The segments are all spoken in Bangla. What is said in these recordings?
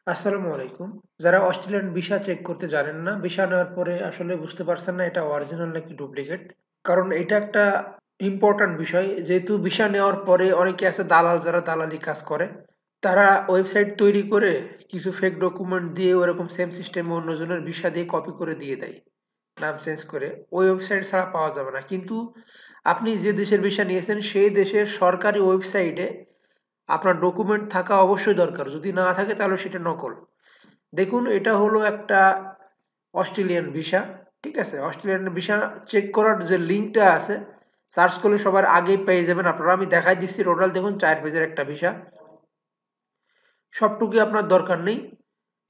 আসসালামু আলাইকুম। যারা অস্ট্রেলিয়ান ভিসা চেক করতে জানেন না, ভিসা নেওয়ার পরে আসলে বুঝতে পারছেন না এটা অরিজিনাল নাকি ডুপ্লিকেট। কারণ এটা একটা ইম্পর্ট্যান্ট বিষয়, যেহেতু ভিসা নেওয়ার পরে অনেকে আছে দালাল, যারা দালালি কাজ করে, তারা ওয়েবসাইট তৈরি করে কিছু ফেক ডকুমেন্ট দিয়ে ওরকম সেম সিস্টেমে অন্যজনের ভিসা দিয়ে কপি করে দিয়ে দেয়, নাম চেঞ্জ করে। ওই ওয়েবসাইট ছাড়া পাওয়া যাবে না, কিন্তু আপনি যে দেশের ভিসা নিয়েছেন সেই দেশের সরকারি ওয়েবসাইটে আপনার ডকুমেন্ট থাকা অবশ্যই দরকার। যদি না থাকে তাহলে সেটা নকল। দেখুন, এটা হলো একটা অস্ট্রেলিয়ান ভিসা। ঠিক আছে, অস্ট্রেলিয়ান ভিসা চেক করার যে লিঙ্কটা আছে, সার্চ করলে সবার আগেই পেয়ে যাবেন আপনারা। আমি দেখাই দিচ্ছি। টোটাল দেখুন 4 পেজের একটা ভিসা, সবটুকুই আপনার দরকার নেই।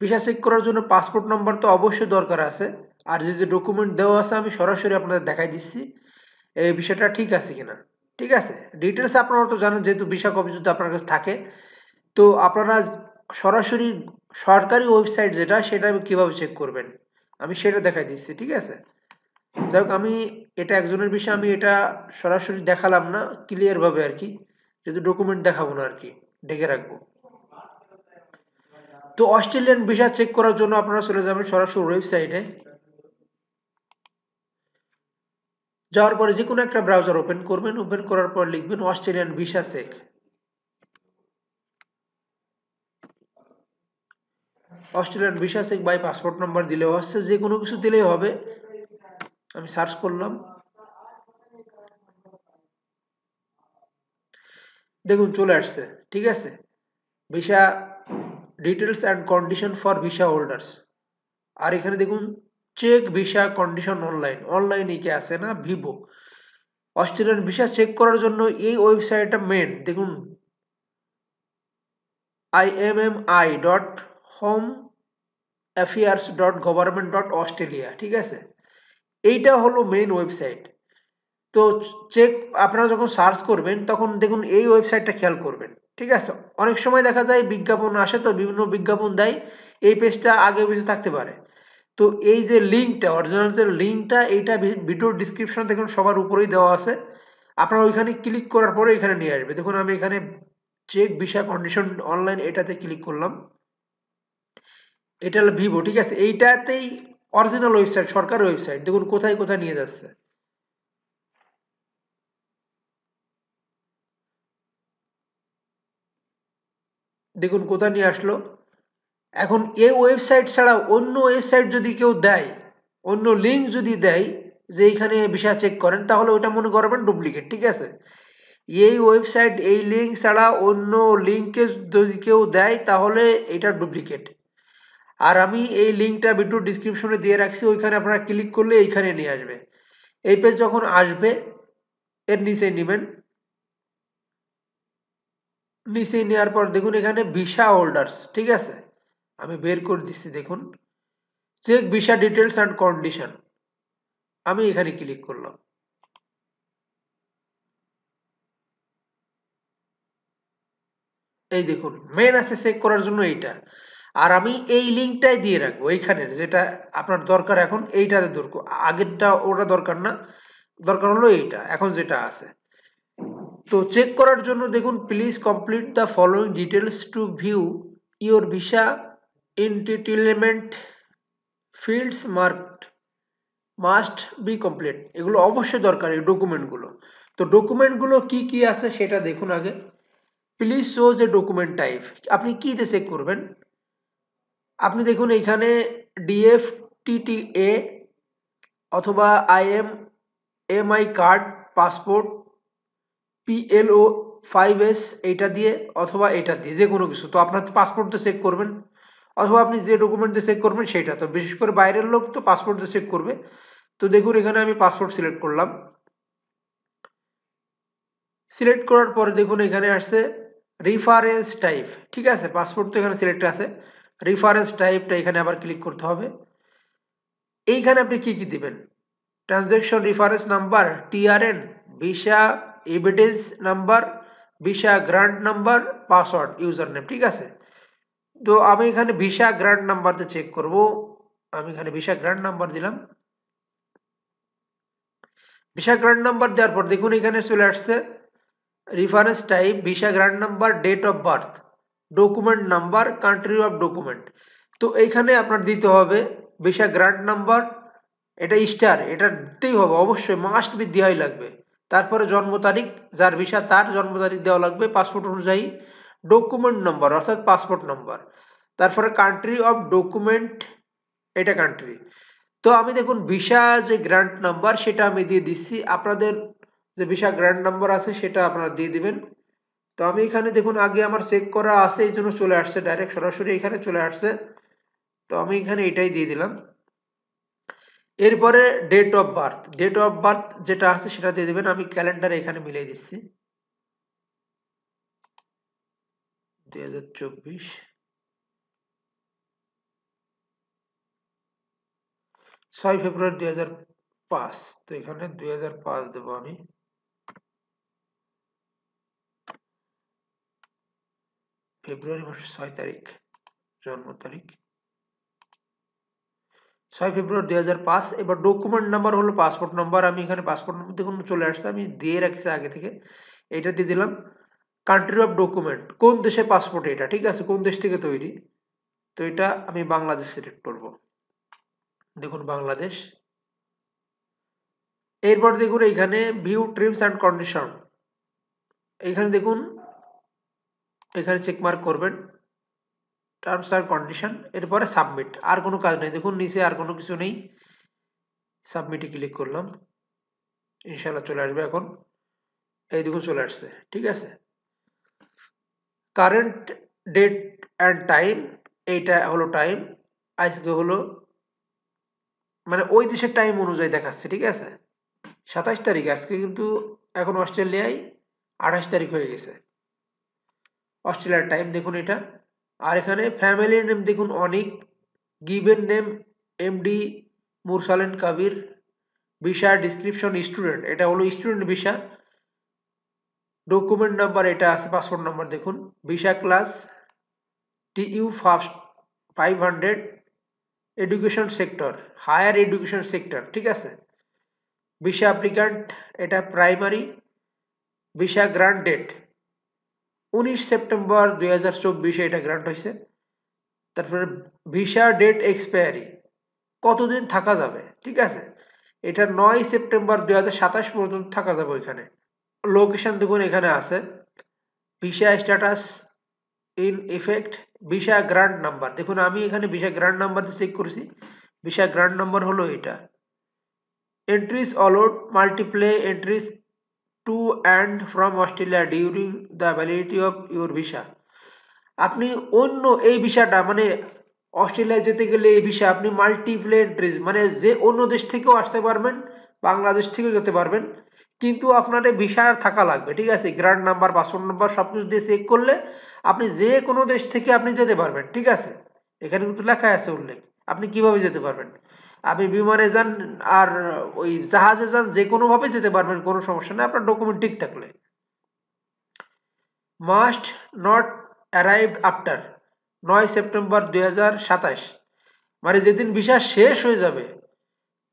ভিসা চেক করার জন্য পাসপোর্ট নাম্বার তো অবশ্যই দরকার আছে। আর যে যে ডকুমেন্ট দেওয়া আছে আমি সরাসরি আপনাদের দেখাই দিচ্ছি এই বিষয়টা ঠিক আছে কিনা। ঠিক আছে, ডিটেলস আপনারা তো জানেন, যেহেতু ভিসা কপি যদি আপনার কাছে থাকে, তো আপনারা সরাসরি সরকারি ওয়েবসাইট যেটা, সেটা কিভাবে চেক করবেন আমি সেটা দেখাই দিচ্ছি। ঠিক আছে, যাই হোক, আমি এটা একজনের বিষয়, আমি এটা সরাসরি দেখালাম না ক্লিয়ার ভাবে আর কি, যেহেতু ডকুমেন্ট দেখাবো না আর কি, ঢেকে রাখবো। তো অস্ট্রেলিয়ান ভিসা চেক করার জন্য আপনারা চলে যাবেন সরাসরি ওয়েবসাইটে। যাওয়ার পরে যে কোনো একটা ব্রাউজার ওপেন করবেন, ওপেন করার পর লিখবেন Australian visa check. Australian visa check by passport number দিলেও হচ্ছে, যে কোনো কিছু দিলেই হবে। আমি সার্চ করলাম, দেখুন চলে আসছে। ঠিক আছে, visa details and condition for visa holders. আর এখানে দেখুন চেক ভিসা কন্ডিশন অনলাইন, অনলাইনে কি আছে না ভিভো। অস্ট্রেলিয়ান ভিসা চেক করার জন্য এই ওয়েবসাইটটা মেন, দেখুন iMMI.homeaffairs.government.australia। ঠিক আছে, এইটা হলো মেইন ওয়েবসাইট। তো চেক, আপনারা যখন সার্চ করবেন তখন দেখুন এই ওয়েবসাইটটা খেয়াল করবেন। ঠিক আছে, অনেক সময় দেখা যায় বিজ্ঞাপন আসে, তো বিভিন্ন বিজ্ঞাপন দেয়, এই পেজটা আগে পিছে থাকতে পারে। তো এই যে লিঙ্কটা, অরিজিনাল যে লিঙ্কটা, এইটা ভিডিও ডিসক্রিপশন দেখুন সবার উপরেই দেওয়া আছে। আপনারা ওইখানে ক্লিক করার পরে এখানে নিয়ে আসবে। দেখুন আমি এখানে চেক ভিসা কন্ডিশন অনলাইন এটাতে ক্লিক করলাম। এটা হলো ভিভো। ঠিক আছে, এইটাতেই অরিজিনাল ওয়েবসাইট, সরকারি ওয়েবসাইট, দেখুন কোথায় কোথায় নিয়ে যাচ্ছে। দেখুন কোথায় নিয়ে আসলো। এখন এই ওয়েবসাইট ছাড়া অন্য ওয়েবসাইট যদি কেউ দেয়, অন্য লিঙ্ক যদি দেয় যে এইখানে ভিসা চেক করেন, তাহলে ওটা মনে করবেন ডুপ্লিকেট। ঠিক আছে, এই ওয়েবসাইট এই লিঙ্ক ছাড়া অন্য লিঙ্কে যদি কেউ দেয় তাহলে এটা ডুপ্লিকেট। আর আমি এই লিঙ্কটা ভিডিও ডিসক্রিপশনে দিয়ে রাখছি, ওইখানে আপনারা ক্লিক করলে এইখানে নিয়ে আসবে। এই পেজ যখন আসবে এর নিচে নেবেন, নিচে নেওয়ার পর দেখুন এখানে ভিসা হোল্ডার্স। ঠিক আছে, আমি বের করে দিচ্ছি, দেখুন check visa details and condition, আমি এখানে ক্লিক করলাম। এই দেখুন মেন আছে চেক করার জন্য এইটা। আর আমি এই লিঙ্কটাই দিয়ে রাখবো এইখানের, যেটা আপনার দরকার এখন এইটাতে দরকার, আগেরটা ওটা দরকার না, দরকার হলো এইটা এখন যেটা আছে। তো চেক করার জন্য দেখুন please complete the following details to view your visa entitlement fields marked must be complete. এগুলো অবশ্যই দরকার, এই ডকুমেন্টগুলো। তো ডকুমেন্টগুলো কি কি আছে সেটা দেখুন আগে। Please shows A document type, আপনি কিতে চেক করবেন। আপনি দেখুন এইখানে ডিএফটিটিএ অথবা MI card, passport, PLO 5S, এইটা দিয়ে অথবা এটা দিয়ে যে কোনো কিছু। তো আপনার পাসপোর্ট দিয়ে চেক করবেন, অথবা আপনি যে ডকুমেন্ট দিয়ে চেক করবেন সেটা। তো বিশেষ করে বাইরের লোক তো পাসপোর্ট দিয়ে চেক করবে। তো দেখুন এখানে আমি পাসপোর্ট সিলেক্ট করলাম। সিলেক্ট করার পরে দেখুন এখানে আসছে রেফারেন্স টাইপ। ঠিক আছে, পাসপোর্ট তো এখানে সিলেক্ট আছে, রেফারেন্স টাইপটা এখানে আবার ক্লিক করতে হবে। এইখানে আপনি কি কি দিবেন, transaction reference number, TRN, visa evidence number, visa grant number, password, user name. ঠিক আছে, তো আমি এখানে ভিসা গ্রান্ট নাম্বার দিয়ে চেক করব। আমি এখানে ভিসা গ্রান্ট নাম্বার দিলাম। ভিসা গ্রান্ট নাম্বার দেওয়ার পর দেখুন এখানে চলে আসছে reference type visa grant number, date of birth document number, country of document. তো এইখানে আপনার দিতে হবে ভিসা গ্রান্ট নাম্বার, এটা স্টার, এটা দিতেই হবে, অবশ্যই মাস্ট বি দেওয়াই লাগবে। তারপরে জন্ম তারিখ, যার ভিসা তার জন্ম তারিখ দেওয়া লাগবে পাসপোর্ট অনুযায়ী। ডকুমেন্ট নাম্বার অর্থাৎ পাসপোর্ট নাম্বার। তারপরে কান্ট্রি অফ ডকুমেন্ট, এটা কান্ট্রি। তো আমি দেখুন ভিসা যে গ্রান্ট নাম্বার সেটা আমি দিয়ে দিচ্ছি, আপনাদের যে ভিসা গ্রান্ট নাম্বার আছে সেটা আপনারা দিয়ে দিবেন। তো আমি এখানে দেখুন আগে আমার চেক করা আছে, এই জন্য চলে আসছে, ডাইরেক্ট সরাসরি এখানে চলে আসছে। তো আমি এখানে এটাই দিয়ে দিলাম। এরপরে date of birth, date of birth যেটা আছে সেটা দিয়ে দিবেন। আমি ক্যালেন্ডারে এখানে মিলিয়ে দিচ্ছি 2024 6 ফেব্রুয়ারি 2005। তো এখানে 2005 দেবো আমি। ফেব্রুয়ারি মাসের 6 তারিখ জন্ম তারিখ, 6 ফেব্রুয়ারি 2005। এবার ডকুমেন্ট নাম্বার হলো পাসপোর্ট নাম্বার, আমি এখানে পাসপোর্ট নাম্বার দেখুন চলে আসছে, আমি দিয়ে রাখছি আগে থেকে, এটা দিয়ে দিলাম। কান্ট্রি অফ ডকুমেন্ট, কোন দেশে পাসপোর্ট, এটা ঠিক আছে, কোন দেশ থেকে তৈরি। তো এটা আমি বাংলাদেশ সিলেক্ট করব, দেখুন বাংলাদেশ। এরপর দেখুন এইখানে ভিউ টার্মস অ্যান্ড কন্ডিশন, এইখানে দেখুন এখানে চেক মার্ক করবেন টার্মস অ্যান্ড কন্ডিশন, এরপরে সাবমিট, আর কোনো কাজ নেই, দেখুন নিচে আর কোনো কিছু নেই। সাবমিটে ক্লিক করলাম, ইনশাল্লাহ চলে আসবে এখন, এই দেখুন চলে আসছে, ঠিক আছে। কারেন্ট ডেট অ্যান্ড টাইম, এইটা হলো টাইম, আজকে হলো মানে ওই দেশের টাইম অনুযায়ী দেখাচ্ছে, ঠিক আছে। 27 তারিখ আজকে, কিন্তু এখন অস্ট্রেলিয়ায় 28 তারিখ হয়ে গেছে, অস্ট্রেলিয়ার টাইম দেখুন এটা। আর এখানে ফ্যামিলি নেম দেখুন অনিক, গিভেন নেম এমডি মুরসালিন কাবির, ভিসা ডিসক্রিপশন স্টুডেন্ট, এটা হলো স্টুডেন্ট ভিসা। ডকুমেন্ট নাম্বার এটা আছে, পাসপোর্ট নাম্বার দেখুন। Visa class TU first 500, education sector higher education sector, ঠিক আছে। ভিসা অ্যাপ্লিক্যান্ট এটা primary. Visa grant date 19 September 2024 এটা গ্রান্ট হয়েছে। তারপরে ভিসা ডেট এক্সপায়ারি, কতদিন থাকা যাবে, ঠিক আছে। এটা 9 সেপ্টেম্বর 2027 পর্যন্ত থাকা যাবে ওইখানে। লোকেশন দেখুন এখানে আছে। Visa status in effect, visa grant number দেখুন, আমি এখানে ভিসা গ্রান্ট নাম্বার দিয়ে চেক করেছি, ভিসা গ্রান্ট নাম্বার হলো এটা। Entries allowed multiple entries to and from Australia during the validity of your visa. আপনি অন্য এই ভিসাটা মানে অস্ট্রেলিয়ায় যেতে গেলে এই ভিসা আপনি মাল্টিপ্লে এন্ট্রিজ মানে যে অন্য দেশ থেকেও আসতে পারবেন, বাংলাদেশ থেকেও যেতে পারবেন, কিন্তু আপনার এই ভিসা থাকা লাগবে, ঠিক আছে। গ্রান্ট নাম্বার, পাসপোর্ট নাম্বার সবকিছু দিয়ে চেক করলে আপনি যে কোনো দেশ থেকে আপনি যেতে পারবেন, ঠিক আছে। এখানে কিন্তু লেখা আছে উল্লেখ আপনি কিভাবে যেতে পারবেন। আপনি বিমানে যান আর ওই জাহাজে যান, যে কোনো ভাবে যেতে পারবেন, কোনো সমস্যা নেই আপনার ডকুমেন্ট ঠিক থাকলে। Must not arrive after 9 September 2027, মানে যেদিন ভিসা শেষ হয়ে যাবে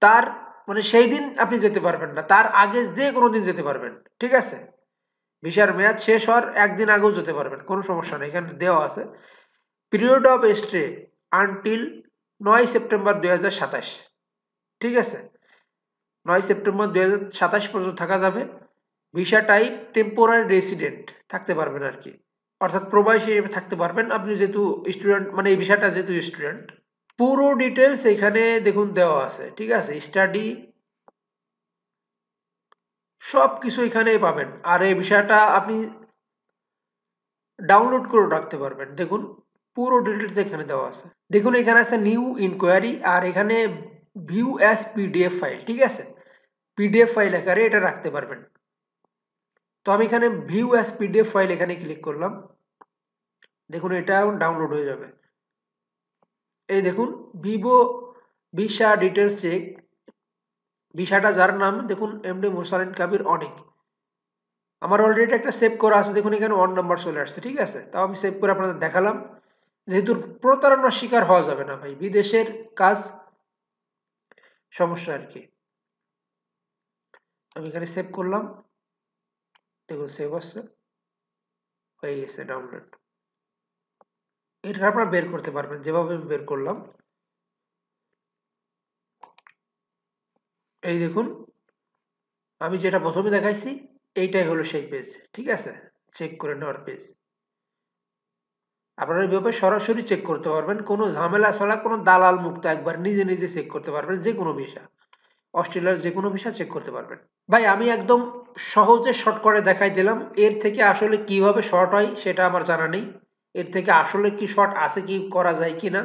তার মানে সেই দিন আপনি যেতে পারবেন না, তার আগে যে কোনো দিন যেতে পারবেন, ঠিক আছে। ভিসার মেয়াদ শেষ হওয়ার একদিন আগেও যেতে পারবেন, কোনো সমস্যা নেই, এখানে দেওয়া আছে। Period of stay until 9 September 2027, ঠিক আছে। 9 সেপ্টেম্বর 2027 পর্যন্ত থাকা যাবে। ভিসা টাইপ টেম্পোরারি রেসিডেন্ট, থাকতে পারবেন আর কি, অর্থাৎ প্রবাসী হিসেবে থাকতে পারবেন আপনি যেহেতু স্টুডেন্ট, মানে এই ভিসাটা যেহেতু স্টুডেন্ট। পুরো ডিটেলস এখানে দেখুন দেওয়া আছে, ঠিক আছে। স্টাডি সবকিছু এখানেই পাবেন, আর এই বিষয়টা আপনি ডাউনলোড করে রাখতে পারবেন, দেখুন পুরো ডিটেলস এখানে দেওয়া আছে। দেখুন এখানে আছে নিউ ইনকোয়ারি, আর এখানে ভিউ অ্যাজ পিডিএফ ফাইল, ঠিক আছে। পিডিএফ ফাইল আকারে এটা রাখতে পারবেন। তো আমি এখানে ভিউ অ্যাজ পিডিএফ ফাইল এখানে ক্লিক করলাম, দেখুন এটা এখন ডাউনলোড হয়ে যাবে। এই দেখুন ভিভো ভিসা ডিটেলস চেক, ভিসাটা যার নাম দেখুন এমডি মুরসালিন কাবির অনেক, আমার অলরেডি একটা সেভ করা আছে, দেখুন এখানে 1 নাম্বার চলে আসছে, ঠিক আছে। তাও আমি সেভ করে আপনাদের দেখালাম, যেহেতু প্রতারণার শিকার হওয়া যাবে না ভাই, বিদেশের কাজ সমস্যা আর কি। আমি এখানে সেভ করলাম, দেখুন সেভ হচ্ছে, হয়ে গেছে ডাউনলোড। এটা আপনারা বের করতে পারবেন যেভাবে আমি বের করলাম। এই দেখুন, আমি যেটা প্রথমে দেখাইছি এইটাই হলো সেই পেজ। ঠিক আছে, চেক করে নেওয়ার পেজ। আপনারা এইভাবে সরাসরি চেক করতে পারবেন, কোনো ঝামেলা ছাড়া, কোনো দালাল মুক্ত, একবার নিজে নিজে চেক করতে পারবেন যে কোনো ভিসা, অস্ট্রেলিয়ার যে কোনো ভিসা চেক করতে পারবেন। ভাই আমি একদম সহজে শর্ট করে দেখাই দিলাম, এর থেকে আসলে কিভাবে শর্ট হয় সেটা আমার জানা নেই। এর থেকে আসলে কি শর্ট আছে, কি করা যায় কি না,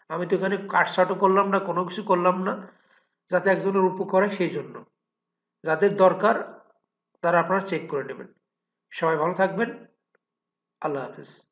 আমি তো এখানে কাটছাঁটও করলাম না, কোনো কিছু করলাম না, যাতে একজনের উপকার হয় সেই জন্য। যাদের দরকার তারা আপনারা চেক করে নেবেন। সবাই ভালো থাকবেন। আল্লাহ হাফেজ।